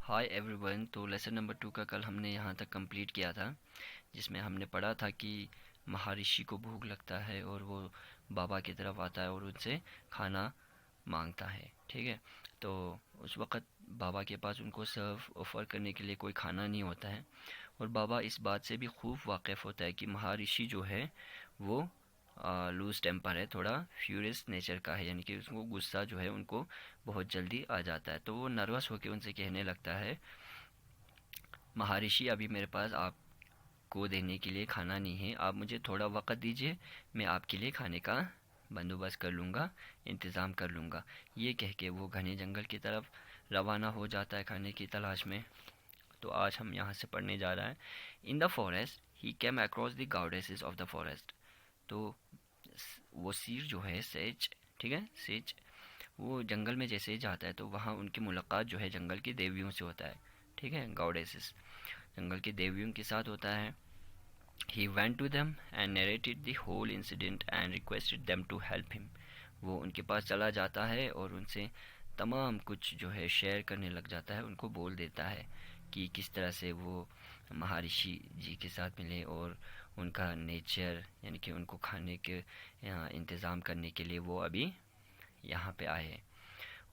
Hi everyone. तो lesson number 2 का कल हमने यहाँ तक कंप्लीट किया था, जिसमें हमने पढ़ा था कि महर्षि को भूख लगता है और वो बाबा की तरफ आता है और उनसे खाना मांगता है। ठीक है। तो उस वक़्त बाबा के पास उनको सर्व ऑफ़र करने के लिए कोई खाना नहीं होता है, और बाबा इस बात से भी खूब वाकिफ़ होता है कि महर्षि जो है वो लूज़ टेम्पर है, थोड़ा फ्यूरियस नेचर का है, यानी कि उसको गुस्सा जो है उनको बहुत जल्दी आ जाता है। तो वो नर्वस होकर उनसे कहने लगता है, महर्षि अभी मेरे पास आपको देने के लिए खाना नहीं है, आप मुझे थोड़ा वक्त दीजिए, मैं आपके लिए खाने का बंदोबस्त कर लूँगा, इंतज़ाम कर लूँगा। ये कह के वो घने जंगल की तरफ रवाना हो जाता है खाने की तलाश में। तो आज हम यहाँ से पढ़ने जा रहा है। In the forest he came across the goddesses of the forest. तो वो सीर जो है सेज, ठीक है, सेज, वो जंगल में जैसे ही जाता है तो वहाँ उनकी मुलाकात जो है जंगल की देवियों से होता है। ठीक है, गॉडेसेस जंगल की देवियों के साथ होता है। He went to them and narrated the whole incident and requested them to help him. वो उनके पास चला जाता है और उनसे तमाम कुछ जो है शेयर करने लग जाता है, उनको बोल देता है कि किस तरह से वो महर्षि जी के साथ मिले और उनका नेचर, यानी कि उनको खाने के इंतज़ाम करने के लिए वो अभी यहाँ पे आए हैं।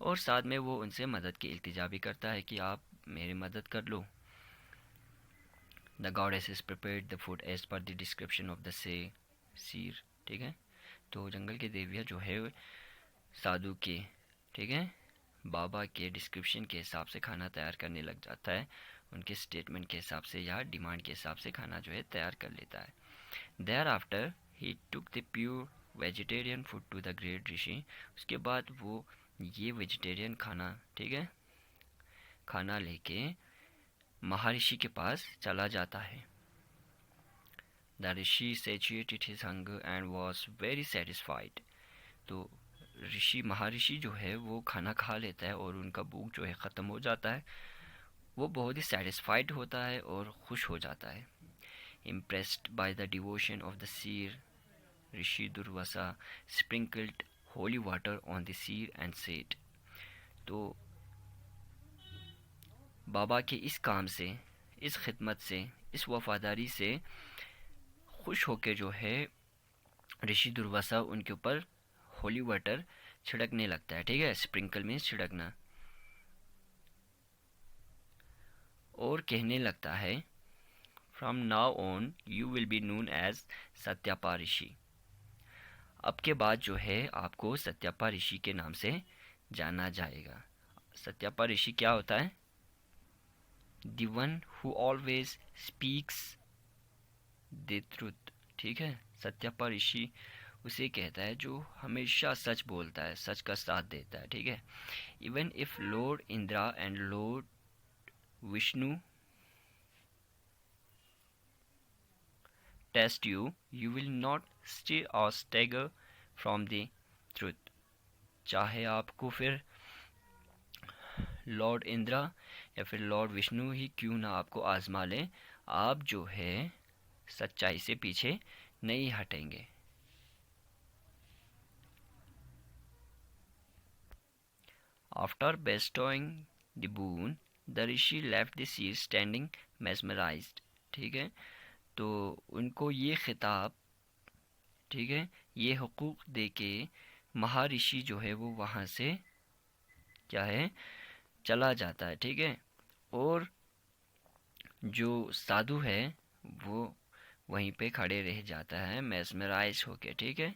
और साथ में वो उनसे मदद की इल्तिजा भी करता है कि आप मेरी मदद कर लो। The goddesses prepared the food as per the description of the seer. ठीक है। तो जंगल के देविया जो है साधु के, ठीक है, बाबा के डिस्क्रिप्शन के हिसाब से खाना तैयार करने लग जाता है। उनके स्टेटमेंट के हिसाब से या डिमांड के हिसाब से खाना जो है तैयार कर लेता है। Thereafter he took the pure vegetarian food to the great rishi. उसके बाद वो ये वेजिटेरियन खाना, ठीक है, खाना लेके महर्षि के पास चला जाता है। The Rishi satiated his hunger and was very satisfied। तो ऋषि महर्षि जो है वो खाना खा लेता है और उनका भूख जो है ख़त्म हो जाता है। वो बहुत ही सेटिस्फाइड होता है और खुश हो जाता है। Impressed by the devotion of the Seer, Rishi Durvasa sprinkled holy water on the Seer and said. तो बाबा के इस काम से, इस खिदमत से, इस वफादारी से खुश होकर जो है ऋषि दुर्वासा उनके ऊपर होली वाटर छिड़कने लगता है। ठीक है, स्प्रिंकल में छिड़कना। और कहने लगता है, from now on you will be known as Satyapa Rishi. अब के बाद जो है आपको सत्यपा ऋषि के नाम से जाना जाएगा। सत्यपा ऋषि क्या होता है? The one who always speaks the truth. ठीक है, सत्यपा ऋषि उसे कहता है जो हमेशा सच बोलता है, सच का साथ देता है। ठीक है। Even if lord Indra and lord Vishnu test you, you will not stir or stagger from the truth. चाहे आपको फिर लॉर्ड इंद्रा या फिर लॉर्ड विष्णु ही क्यों ना आपको आजमा लें, आप जो है सच्चाई से पीछे नहीं हटेंगे। After bestowing the boon, the rishi left the seer standing mesmerized। ठीक है। तो उनको ये खिताब, ठीक है, ये हुकूक दे के महर्षि जो है वो वहाँ से क्या है चला जाता है। ठीक है। और जो साधु है वो वहीं पे खड़े रह जाता है मेस्मराइज होके। ठीक है।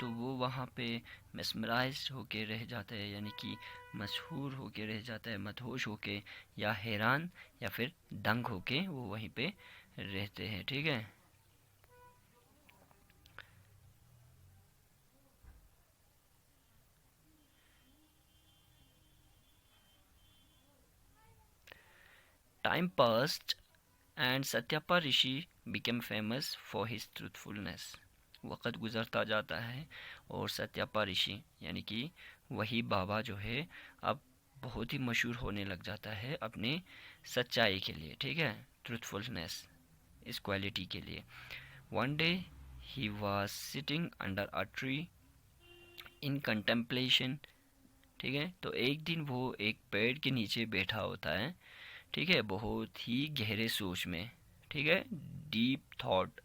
तो वो वहाँ पे मेस्मराइज होके रह जाता है, यानी कि मशहूर होके रह जाता है, मदहोश होके या हैरान या फिर दंग होके वो वहीं पे रहते हैं। ठीक है। Time passed and Satyapa Rishi became famous for his truthfulness. वक़्त गुज़रता जाता है और सत्यपा ऋषि यानी कि वही बाबा जो है अब बहुत ही मशहूर होने लग जाता है अपने सच्चाई के लिए। ठीक है, ट्रूथफुलनेस, इस क्वालिटी के लिए। One day he was sitting under a tree in contemplation ठीक है। तो एक दिन वो एक पेड़ के नीचे बैठा होता है, ठीक है, बहुत ही गहरे सोच में, ठीक है, डीप थॉट,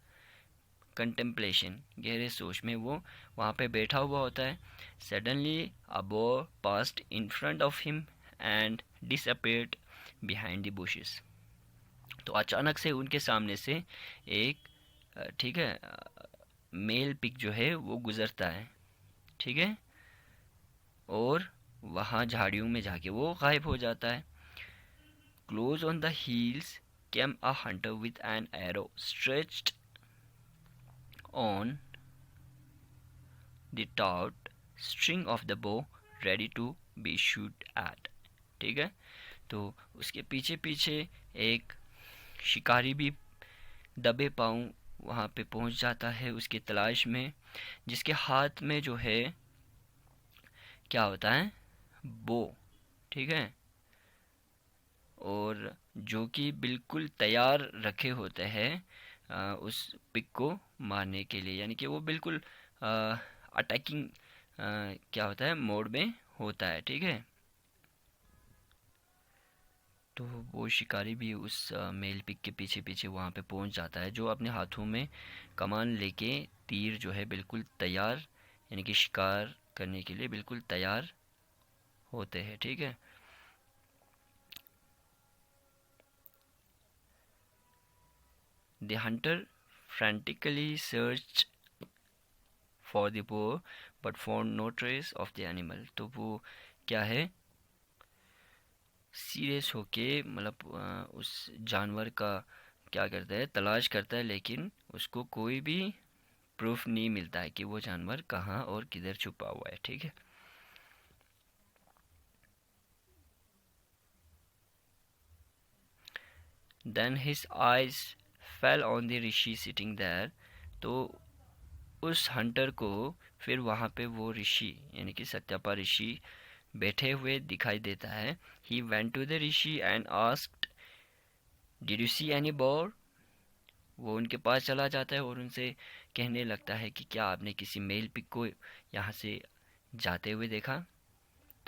कंटेम्पलेशन, गहरे सोच में वो वहाँ पे बैठा हुआ होता है। Suddenly a bore passed in front of him and disappeared behind the bushes. तो अचानक से उनके सामने से एक ठीक है, मेल पिग जो है वो गुजरता है, ठीक है, और वहाँ झाड़ियों में जाके वो गायब हो जाता है। Close on the heels came a Hunter with an arrow stretched on the taut string of the bow ready to be shoot at, ठीक है। तो उसके पीछे पीछे एक शिकारी भी दबे पाँव वहाँ पे पहुँच जाता है उसकी तलाश में, जिसके हाथ में जो है क्या होता है, बो, ठीक है, और जो कि बिल्कुल तैयार रखे होते हैं उस पिक को मारने के लिए, यानी कि वो बिल्कुल अटैकिंग क्या होता है, मोड में होता है, ठीक है। तो वो शिकारी भी उस मेल पिक के पीछे पीछे वहाँ पे पहुँच जाता है, जो अपने हाथों में कमान लेके तीर जो है बिल्कुल तैयार, यानी कि शिकार करने के लिए बिल्कुल तैयार होते हैं, ठीक है। The Hunter frantically searched for the boar but found no trace of the animal। तो वो क्या है, सीरियस होके मतलब उस जानवर का क्या करता है, तलाश करता है, लेकिन उसको कोई भी प्रूफ नहीं मिलता है कि वो जानवर कहाँ और किधर छुपा हुआ है, ठीक है। Then his eyes fell on the rishi sitting there. तो उस हंटर को फिर वहाँ पे वो ऋषि यानी कि सत्यपा ऋषि बैठे हुए दिखाई देता है। He went to the rishi and asked did you see any boar. वो उनके पास चला जाता है और उनसे कहने लगता है कि क्या आपने किसी मेल पिक को यहाँ से जाते हुए देखा।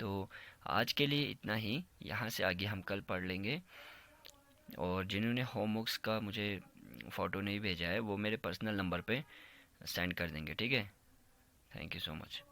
तो आज के लिए इतना ही, यहाँ से आगे हम कल पढ़ लेंगे। और जिन्होंने होमवर्क्स का मुझे फ़ोटो नहीं भेजा है वो मेरे पर्सनल नंबर पे सेंड कर देंगे, ठीक है। Thank you so much.